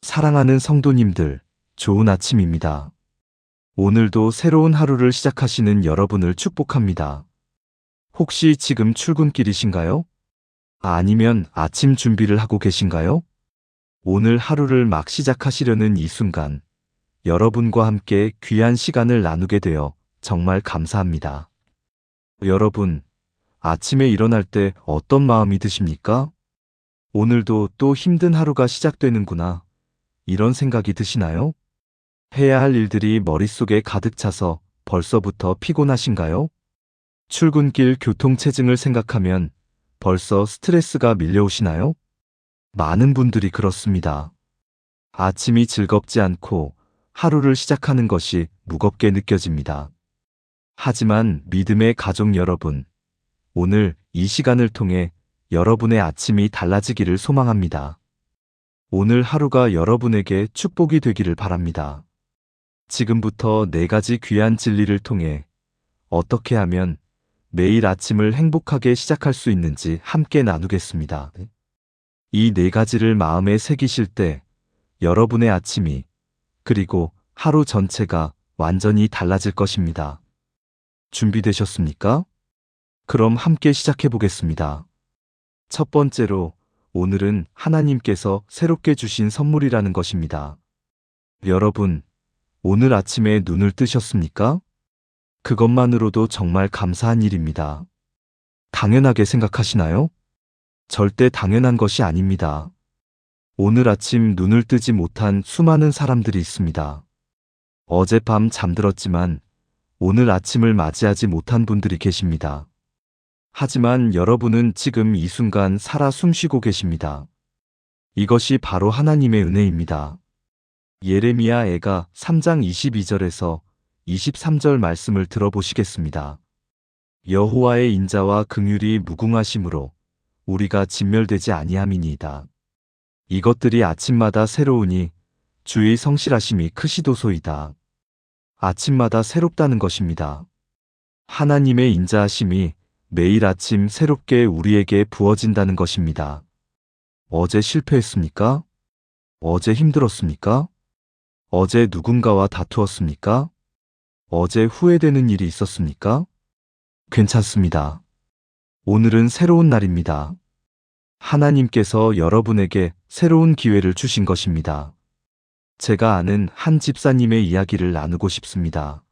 사랑하는 성도님들, 좋은 아침입니다. 오늘도 새로운 하루를 시작하시는 여러분을 축복합니다. 혹시 지금 출근길이신가요? 아니면 아침 준비를 하고 계신가요? 오늘 하루를 막 시작하시려는 이 순간, 여러분과 함께 귀한 시간을 나누게 되어 정말 감사합니다. 여러분, 아침에 일어날 때 어떤 마음이 드십니까? 오늘도 또 힘든 하루가 시작되는구나. 이런 생각이 드시나요? 해야 할 일들이 머릿속에 가득 차서 벌써부터 피곤하신가요? 출근길 교통체증을 생각하면 벌써 스트레스가 밀려오시나요? 많은 분들이 그렇습니다. 아침이 즐겁지 않고 하루를 시작하는 것이 무겁게 느껴집니다. 하지만 믿음의 가족 여러분, 오늘 이 시간을 통해 여러분의 아침이 달라지기를 소망합니다. 오늘 하루가 여러분에게 축복이 되기를 바랍니다. 지금부터 4가지 귀한 진리를 통해 어떻게 하면 매일 아침을 행복하게 시작할 수 있는지 함께 나누겠습니다. 이 4가지를 마음에 새기실 때 여러분의 아침이 그리고 하루 전체가 완전히 달라질 것입니다. 준비되셨습니까? 그럼 함께 시작해 보겠습니다. 첫 번째로 오늘은 하나님께서 새롭게 주신 선물이라는 것입니다. 여러분, 오늘 아침에 눈을 뜨셨습니까? 그것만으로도 정말 감사한 일입니다. 당연하게 생각하시나요? 절대 당연한 것이 아닙니다. 오늘 아침 눈을 뜨지 못한 수많은 사람들이 있습니다. 어젯밤 잠들었지만 오늘 아침을 맞이하지 못한 분들이 계십니다. 하지만 여러분은 지금 이 순간 살아 숨쉬고 계십니다. 이것이 바로 하나님의 은혜입니다. 예레미야 애가 3장 22절에서 23절 말씀을 들어보시겠습니다. 여호와의 인자와 긍휼이 무궁하심으로 우리가 진멸되지 아니함이니이다. 이것들이 아침마다 새로우니 주의 성실하심이 크시도소이다. 아침마다 새롭다는 것입니다. 하나님의 인자하심이 매일 아침 새롭게 우리에게 부어진다는 것입니다. 어제 실패했습니까? 어제 힘들었습니까? 어제 누군가와 다투었습니까? 어제 후회되는 일이 있었습니까? 괜찮습니다. 오늘은 새로운 날입니다. 하나님께서 여러분에게 새로운 기회를 주신 것입니다. 제가 아는 한 집사님의 이야기를 나누고 싶습니다.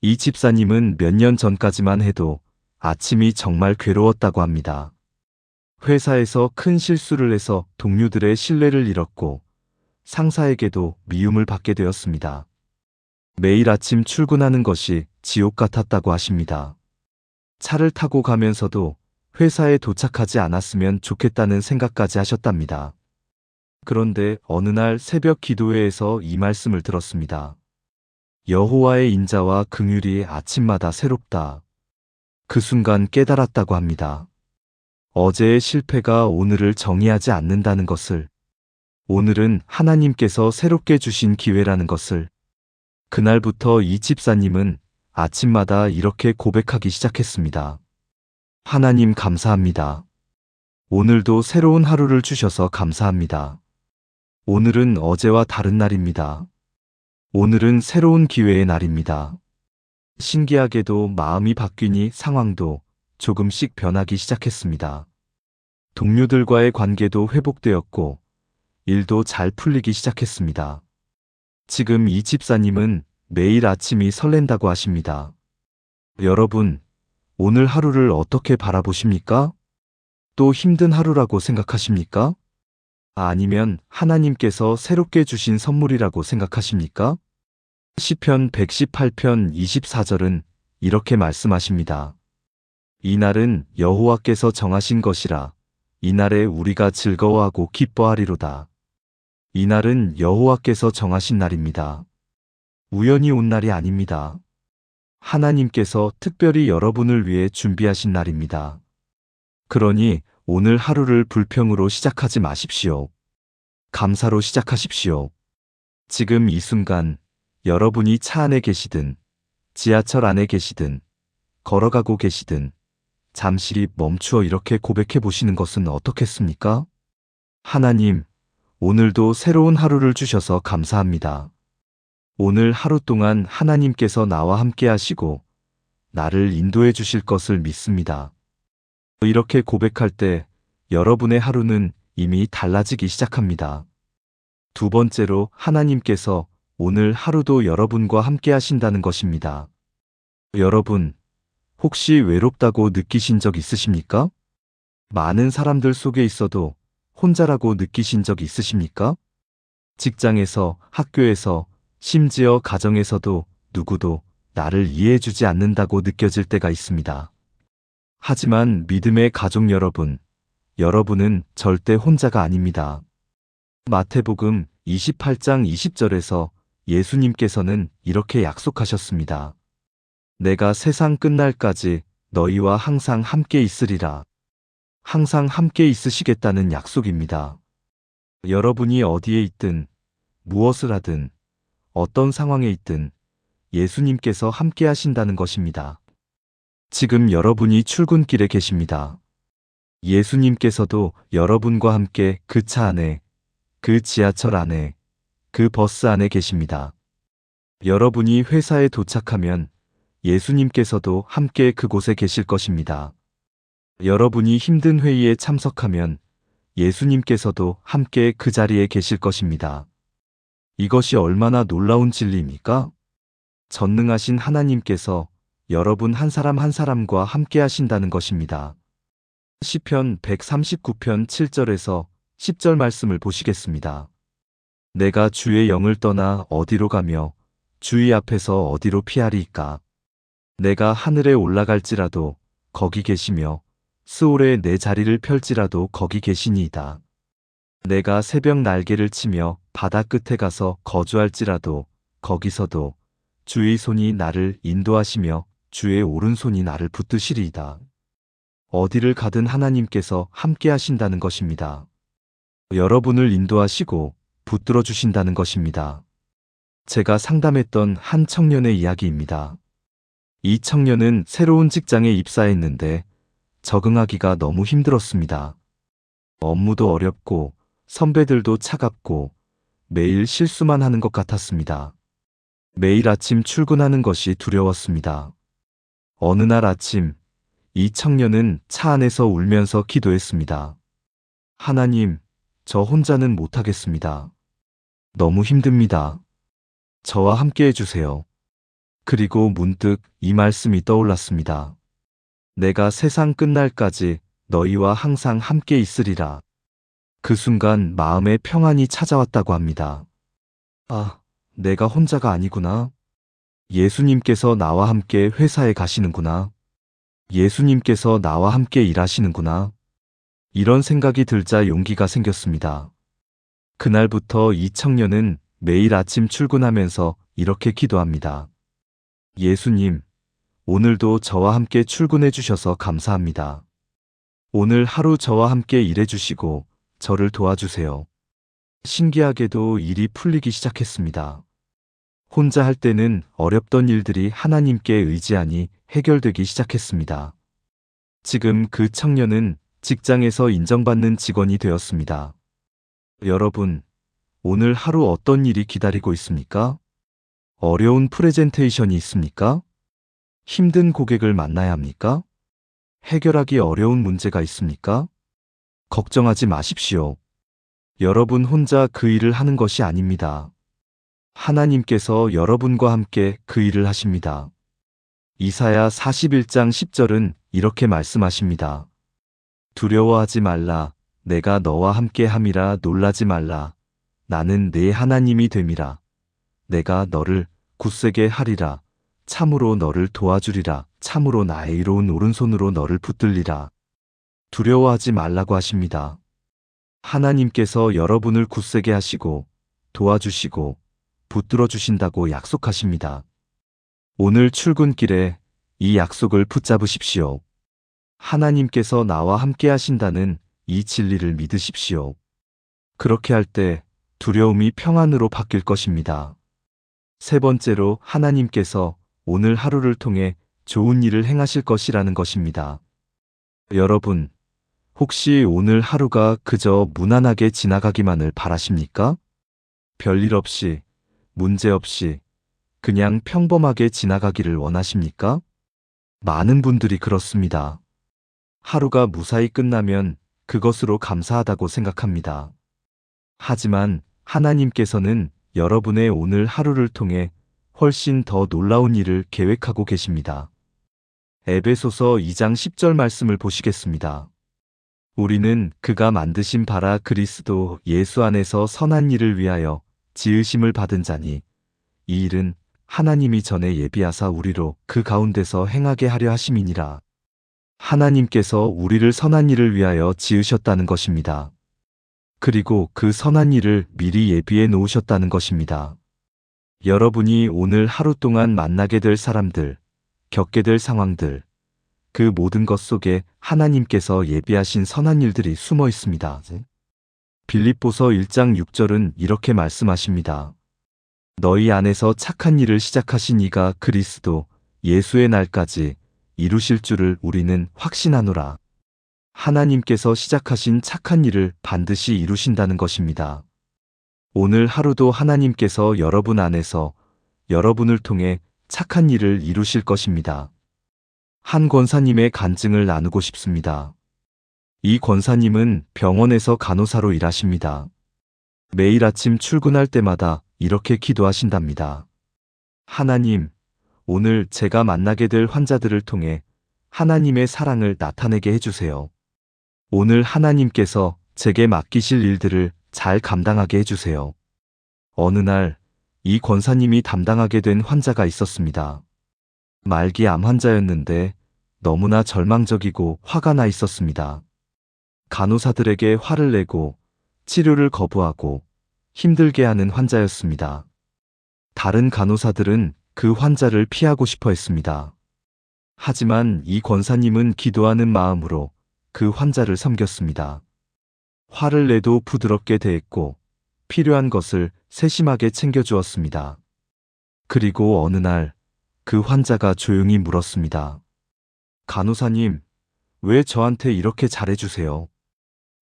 이 집사님은 몇 년 전까지만 해도 아침이 정말 괴로웠다고 합니다. 회사에서 큰 실수를 해서 동료들의 신뢰를 잃었고 상사에게도 미움을 받게 되었습니다. 매일 아침 출근하는 것이 지옥 같았다고 하십니다. 차를 타고 가면서도 회사에 도착하지 않았으면 좋겠다는 생각까지 하셨답니다. 그런데 어느 날 새벽 기도회에서 이 말씀을 들었습니다. 여호와의 인자와 긍휼이 아침마다 새롭다. 그 순간 깨달았다고 합니다. 어제의 실패가 오늘을 정의하지 않는다는 것을, 오늘은 하나님께서 새롭게 주신 기회라는 것을. 그날부터 이 집사님은 아침마다 이렇게 고백하기 시작했습니다. 하나님 감사합니다. 오늘도 새로운 하루를 주셔서 감사합니다. 오늘은 어제와 다른 날입니다. 오늘은 새로운 기회의 날입니다. 신기하게도 마음이 바뀌니 상황도 조금씩 변하기 시작했습니다. 동료들과의 관계도 회복되었고 일도 잘 풀리기 시작했습니다. 지금 이 집사님은 매일 아침이 설렌다고 하십니다. 여러분, 오늘 하루를 어떻게 바라보십니까? 또 힘든 하루라고 생각하십니까? 아니면 하나님께서 새롭게 주신 선물이라고 생각하십니까? 시편 118편 24절은 이렇게 말씀하십니다. 이날은 여호와께서 정하신 것이라 이날에 우리가 즐거워하고 기뻐하리로다. 이날은 여호와께서 정하신 날입니다. 우연히 온 날이 아닙니다. 하나님께서 특별히 여러분을 위해 준비하신 날입니다. 그러니 오늘 하루를 불평으로 시작하지 마십시오. 감사로 시작하십시오. 지금 이 순간 여러분이 차 안에 계시든 지하철 안에 계시든 걸어가고 계시든 잠시 멈추어 이렇게 고백해 보시는 것은 어떻겠습니까? 하나님, 오늘도 새로운 하루를 주셔서 감사합니다. 오늘 하루 동안 하나님께서 나와 함께 하시고 나를 인도해 주실 것을 믿습니다. 이렇게 고백할 때 여러분의 하루는 이미 달라지기 시작합니다. 두 번째로 하나님께서 오늘 하루도 여러분과 함께 하신다는 것입니다. 여러분, 혹시 외롭다고 느끼신 적 있으십니까? 많은 사람들 속에 있어도 혼자라고 느끼신 적 있으십니까? 직장에서, 학교에서, 심지어 가정에서도 누구도 나를 이해해주지 않는다고 느껴질 때가 있습니다. 하지만 믿음의 가족 여러분, 여러분은 절대 혼자가 아닙니다. 마태복음 28장 20절에서 예수님께서는 이렇게 약속하셨습니다. 내가 세상 끝날까지 너희와 항상 함께 있으리라. 항상 함께 있으시겠다는 약속입니다. 여러분이 어디에 있든, 무엇을 하든, 어떤 상황에 있든 예수님께서 함께 하신다는 것입니다. 지금 여러분이 출근길에 계십니다. 예수님께서도 여러분과 함께 그 차 안에, 그 지하철 안에, 그 버스 안에 계십니다. 여러분이 회사에 도착하면 예수님께서도 함께 그곳에 계실 것입니다. 여러분이 힘든 회의에 참석하면 예수님께서도 함께 그 자리에 계실 것입니다. 이것이 얼마나 놀라운 진리입니까? 전능하신 하나님께서 여러분 한 사람 한 사람과 함께 하신다는 것입니다. 시편 139편 7절에서 10절 말씀을 보시겠습니다. 내가 주의 영을 떠나 어디로 가며 주의 앞에서 어디로 피하리이까? 내가 하늘에 올라갈지라도 거기 계시며 스올에 내 자리를 펼지라도 거기 계시니이다. 내가 새벽 날개를 치며 바다 끝에 가서 거주할지라도 거기서도 주의 손이 나를 인도하시며 주의 오른손이 나를 붙드시리이다. 어디를 가든 하나님께서 함께 하신다는 것입니다. 여러분을 인도하시고 붙들어 주신다는 것입니다. 제가 상담했던 한 청년의 이야기입니다. 이 청년은 새로운 직장에 입사했는데 적응하기가 너무 힘들었습니다. 업무도 어렵고 선배들도 차갑고 매일 실수만 하는 것 같았습니다. 매일 아침 출근하는 것이 두려웠습니다. 어느 날 아침, 이 청년은 차 안에서 울면서 기도했습니다. 하나님, 저 혼자는 못하겠습니다. 너무 힘듭니다. 저와 함께 해주세요. 그리고 문득 이 말씀이 떠올랐습니다. 내가 세상 끝날까지 너희와 항상 함께 있으리라. 그 순간 마음에 평안이 찾아왔다고 합니다. 아, 내가 혼자가 아니구나. 예수님께서 나와 함께 회사에 가시는구나. 예수님께서 나와 함께 일하시는구나. 이런 생각이 들자 용기가 생겼습니다. 그날부터 이 청년은 매일 아침 출근하면서 이렇게 기도합니다. 예수님, 오늘도 저와 함께 출근해 주셔서 감사합니다. 오늘 하루 저와 함께 일해 주시고 저를 도와주세요. 신기하게도 일이 풀리기 시작했습니다. 혼자 할 때는 어렵던 일들이 하나님께 의지하니 해결되기 시작했습니다. 지금 그 청년은 직장에서 인정받는 직원이 되었습니다. 여러분, 오늘 하루 어떤 일이 기다리고 있습니까? 어려운 프레젠테이션이 있습니까? 힘든 고객을 만나야 합니까? 해결하기 어려운 문제가 있습니까? 걱정하지 마십시오. 여러분 혼자 그 일을 하는 것이 아닙니다. 하나님께서 여러분과 함께 그 일을 하십니다. 이사야 41장 10절은 이렇게 말씀하십니다. 두려워하지 말라. 내가 너와 함께 함이라. 놀라지 말라. 나는 네 하나님이 됨이라. 내가 너를 굳세게 하리라. 참으로 너를 도와주리라. 참으로 나의 이로운 오른손으로 너를 붙들리라. 두려워하지 말라고 하십니다. 하나님께서 여러분을 굳세게 하시고 도와주시고 붙들어 주신다고 약속하십니다. 오늘 출근길에 이 약속을 붙잡으십시오. 하나님께서 나와 함께 하신다는 이 진리를 믿으십시오. 그렇게 할 때 두려움이 평안으로 바뀔 것입니다. 세 번째로 하나님께서 오늘 하루를 통해 좋은 일을 행하실 것이라는 것입니다. 여러분, 혹시 오늘 하루가 그저 무난하게 지나가기만을 바라십니까? 별일 없이, 문제 없이, 그냥 평범하게 지나가기를 원하십니까? 많은 분들이 그렇습니다. 하루가 무사히 끝나면 그것으로 감사하다고 생각합니다. 하지만 하나님께서는 여러분의 오늘 하루를 통해 훨씬 더 놀라운 일을 계획하고 계십니다. 에베소서 2장 10절 말씀을 보시겠습니다. 우리는 그가 만드신 바라 그리스도 예수 안에서 선한 일을 위하여 지으심을 받은 자니 이 일은 하나님이 전에 예비하사 우리로 그 가운데서 행하게 하려 하심이니라. 하나님께서 우리를 선한 일을 위하여 지으셨다는 것입니다. 그리고 그 선한 일을 미리 예비해 놓으셨다는 것입니다. 여러분이 오늘 하루 동안 만나게 될 사람들, 겪게 될 상황들, 그 모든 것 속에 하나님께서 예비하신 선한 일들이 숨어 있습니다. 빌립보서 1장 6절은 이렇게 말씀하십니다. 너희 안에서 착한 일을 시작하신 이가 그리스도 예수의 날까지 이루실 줄을 우리는 확신하노라. 하나님께서 시작하신 착한 일을 반드시 이루신다는 것입니다. 오늘 하루도 하나님께서 여러분 안에서 여러분을 통해 착한 일을 이루실 것입니다. 한 권사님의 간증을 나누고 싶습니다. 이 권사님은 병원에서 간호사로 일하십니다. 매일 아침 출근할 때마다 이렇게 기도하신답니다. 하나님, 오늘 제가 만나게 될 환자들을 통해 하나님의 사랑을 나타내게 해주세요. 오늘 하나님께서 제게 맡기실 일들을 잘 감당하게 해주세요. 어느 날, 이 권사님이 담당하게 된 환자가 있었습니다. 말기 암 환자였는데 너무나 절망적이고 화가 나 있었습니다. 간호사들에게 화를 내고 치료를 거부하고 힘들게 하는 환자였습니다. 다른 간호사들은 그 환자를 피하고 싶어 했습니다. 하지만 이 권사님은 기도하는 마음으로 그 환자를 섬겼습니다. 화를 내도 부드럽게 대했고 필요한 것을 세심하게 챙겨주었습니다. 그리고 어느 날 그 환자가 조용히 물었습니다. 간호사님, 왜 저한테 이렇게 잘해주세요?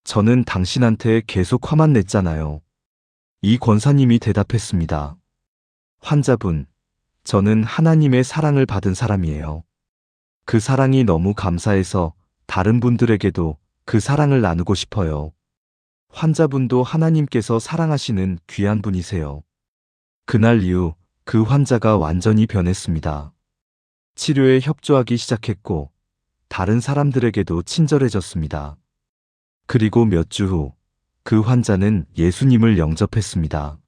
저는 당신한테 계속 화만 냈잖아요. 이 권사님이 대답했습니다. 환자분, 저는 하나님의 사랑을 받은 사람이에요. 그 사랑이 너무 감사해서 다른 분들에게도 그 사랑을 나누고 싶어요. 환자분도 하나님께서 사랑하시는 귀한 분이세요. 그날 이후 그 환자가 완전히 변했습니다. 치료에 협조하기 시작했고 다른 사람들에게도 친절해졌습니다. 그리고 몇 주 후 그 환자는 예수님을 영접했습니다.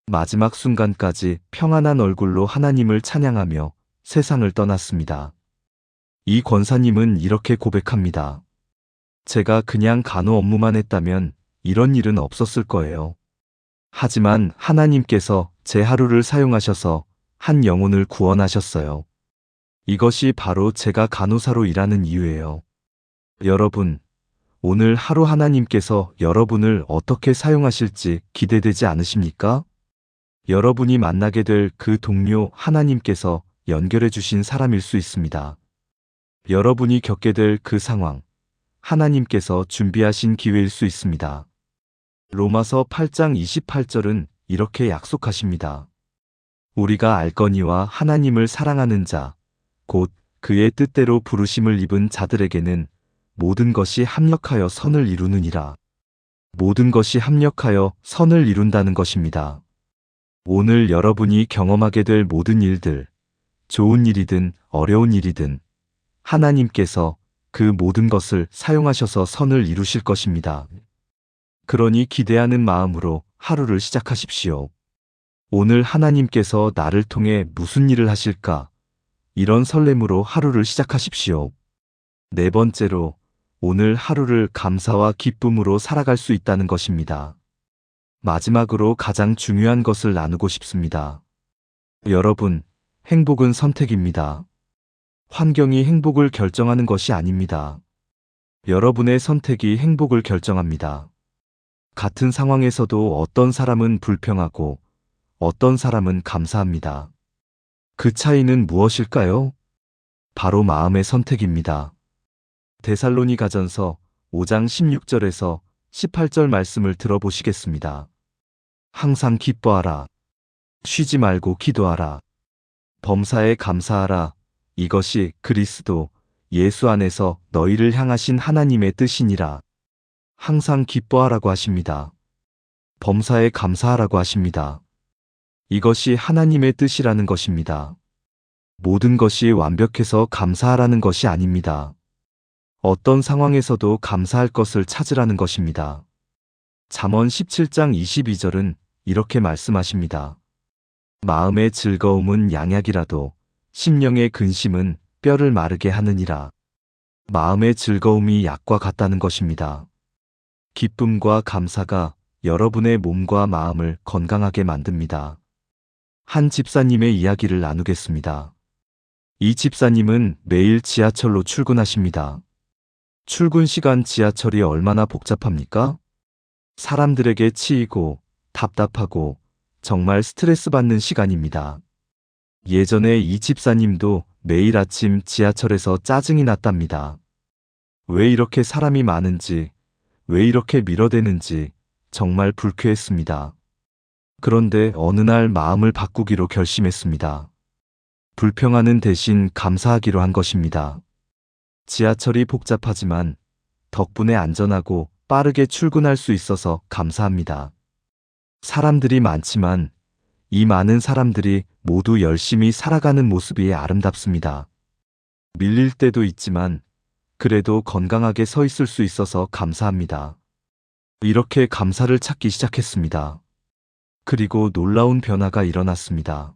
마지막 순간까지 평안한 얼굴로 하나님을 찬양하며 세상을 떠났습니다. 이 권사님은 이렇게 고백합니다. 제가 그냥 간호 업무만 했다면 이런 일은 없었을 거예요. 하지만 하나님께서 제 하루를 사용하셔서 한 영혼을 구원하셨어요. 이것이 바로 제가 간호사로 일하는 이유예요. 여러분, 오늘 하루 하나님께서 여러분을 어떻게 사용하실지 기대되지 않으십니까? 여러분이 만나게 될 그 동료 하나님께서 연결해 주신 사람일 수 있습니다. 여러분이 겪게 될 그 상황, 하나님께서 준비하신 기회일 수 있습니다. 로마서 8장 28절은 이렇게 약속하십니다. 우리가 알거니와 하나님을 사랑하는 자, 곧 그의 뜻대로 부르심을 입은 자들에게는 모든 것이 합력하여 선을 이루느니라. 모든 것이 합력하여 선을 이룬다는 것입니다. 오늘 여러분이 경험하게 될 모든 일들, 좋은 일이든 어려운 일이든 하나님께서 그 모든 것을 사용하셔서 선을 이루실 것입니다. 그러니 기대하는 마음으로 하루를 시작하십시오. 오늘 하나님께서 나를 통해 무슨 일을 하실까? 이런 설렘으로 하루를 시작하십시오. 네 번째로, 오늘 하루를 감사와 기쁨으로 살아갈 수 있다는 것입니다. 마지막으로 가장 중요한 것을 나누고 싶습니다. 여러분, 행복은 선택입니다. 환경이 행복을 결정하는 것이 아닙니다. 여러분의 선택이 행복을 결정합니다. 같은 상황에서도 어떤 사람은 불평하고 어떤 사람은 감사합니다. 그 차이는 무엇일까요? 바로 마음의 선택입니다. 데살로니가전서 5장 16절에서 18절 말씀을 들어보시겠습니다. 항상 기뻐하라. 쉬지 말고 기도하라. 범사에 감사하라. 이것이 그리스도 예수 안에서 너희를 향하신 하나님의 뜻이니라. 항상 기뻐하라고 하십니다. 범사에 감사하라고 하십니다. 이것이 하나님의 뜻이라는 것입니다. 모든 것이 완벽해서 감사하라는 것이 아닙니다. 어떤 상황에서도 감사할 것을 찾으라는 것입니다. 잠언 17장 22절은 이렇게 말씀하십니다. 마음의 즐거움은 양약이라도 심령의 근심은 뼈를 마르게 하느니라. 마음의 즐거움이 약과 같다는 것입니다. 기쁨과 감사가 여러분의 몸과 마음을 건강하게 만듭니다. 한 집사님의 이야기를 나누겠습니다. 이 집사님은 매일 지하철로 출근하십니다. 출근 시간 지하철이 얼마나 복잡합니까? 사람들에게 치이고 답답하고 정말 스트레스 받는 시간입니다. 예전에 이 집사님도 매일 아침 지하철에서 짜증이 났답니다. 왜 이렇게 사람이 많은지, 왜 이렇게 밀어대는지 정말 불쾌했습니다. 그런데 어느 날 마음을 바꾸기로 결심했습니다. 불평하는 대신 감사하기로 한 것입니다. 지하철이 복잡하지만 덕분에 안전하고 빠르게 출근할 수 있어서 감사합니다. 사람들이 많지만 이 많은 사람들이 모두 열심히 살아가는 모습이 아름답습니다. 밀릴 때도 있지만 그래도 건강하게 서 있을 수 있어서 감사합니다. 이렇게 감사를 찾기 시작했습니다. 그리고 놀라운 변화가 일어났습니다.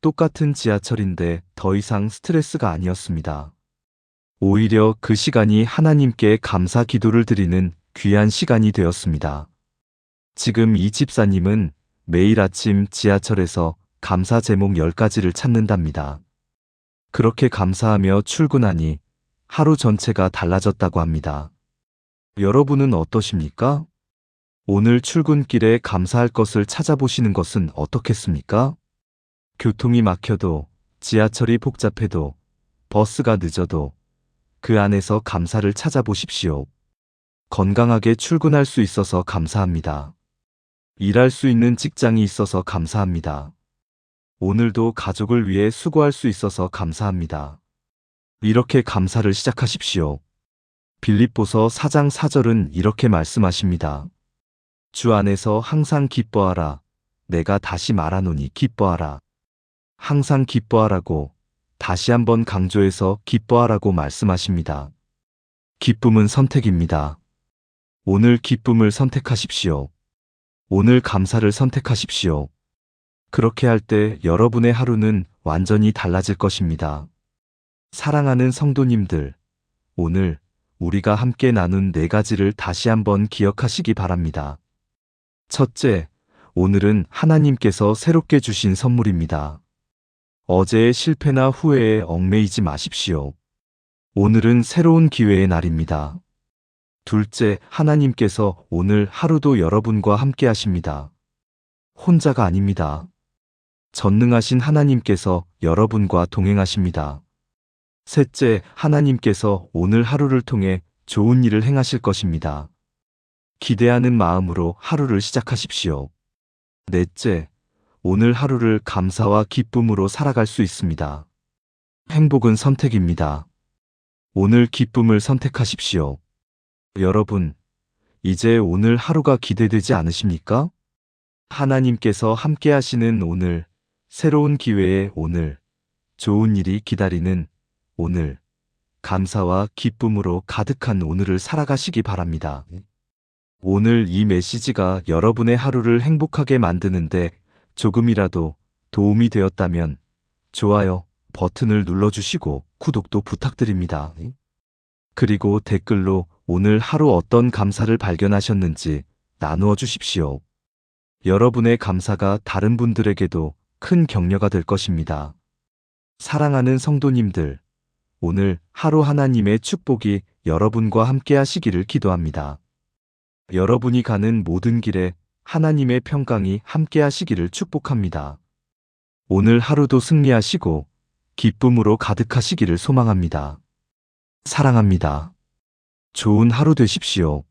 똑같은 지하철인데 더 이상 스트레스가 아니었습니다. 오히려 그 시간이 하나님께 감사 기도를 드리는 귀한 시간이 되었습니다. 지금 이 집사님은 매일 아침 지하철에서 감사 제목 10가지를 찾는답니다. 그렇게 감사하며 출근하니 하루 전체가 달라졌다고 합니다. 여러분은 어떠십니까? 오늘 출근길에 감사할 것을 찾아보시는 것은 어떻겠습니까? 교통이 막혀도, 지하철이 복잡해도, 버스가 늦어도 그 안에서 감사를 찾아보십시오. 건강하게 출근할 수 있어서 감사합니다. 일할 수 있는 직장이 있어서 감사합니다. 오늘도 가족을 위해 수고할 수 있어서 감사합니다. 이렇게 감사를 시작하십시오. 빌립보서 4장 4절은 이렇게 말씀하십니다. 주 안에서 항상 기뻐하라. 내가 다시 말하노니 기뻐하라. 항상 기뻐하라고 다시 한번 강조해서 기뻐하라고 말씀하십니다. 기쁨은 선택입니다. 오늘 기쁨을 선택하십시오. 오늘 감사를 선택하십시오. 그렇게 할 때 여러분의 하루는 완전히 달라질 것입니다. 사랑하는 성도님들, 오늘 우리가 함께 나눈 4가지를 다시 한번 기억하시기 바랍니다. 첫째, 오늘은 하나님께서 새롭게 주신 선물입니다. 어제의 실패나 후회에 얽매이지 마십시오. 오늘은 새로운 기회의 날입니다. 둘째, 하나님께서 오늘 하루도 여러분과 함께 하십니다. 혼자가 아닙니다. 전능하신 하나님께서 여러분과 동행하십니다. 셋째, 하나님께서 오늘 하루를 통해 좋은 일을 행하실 것입니다. 기대하는 마음으로 하루를 시작하십시오. 넷째, 오늘 하루를 감사와 기쁨으로 살아갈 수 있습니다. 행복은 선택입니다. 오늘 기쁨을 선택하십시오. 여러분, 이제 오늘 하루가 기대되지 않으십니까? 하나님께서 함께 하시는 오늘, 새로운 기회의 오늘, 좋은 일이 기다리는 오늘, 감사와 기쁨으로 가득한 오늘을 살아가시기 바랍니다. 오늘 이 메시지가 여러분의 하루를 행복하게 만드는데 조금이라도 도움이 되었다면 좋아요 버튼을 눌러주시고 구독도 부탁드립니다. 그리고 댓글로 오늘 하루 어떤 감사를 발견하셨는지 나누어 주십시오. 여러분의 감사가 다른 분들에게도 큰 격려가 될 것입니다. 사랑하는 성도님들, 오늘 하루 하나님의 축복이 여러분과 함께 하시기를 기도합니다. 여러분이 가는 모든 길에 하나님의 평강이 함께 하시기를 축복합니다. 오늘 하루도 승리하시고 기쁨으로 가득하시기를 소망합니다. 사랑합니다. 좋은 하루 되십시오.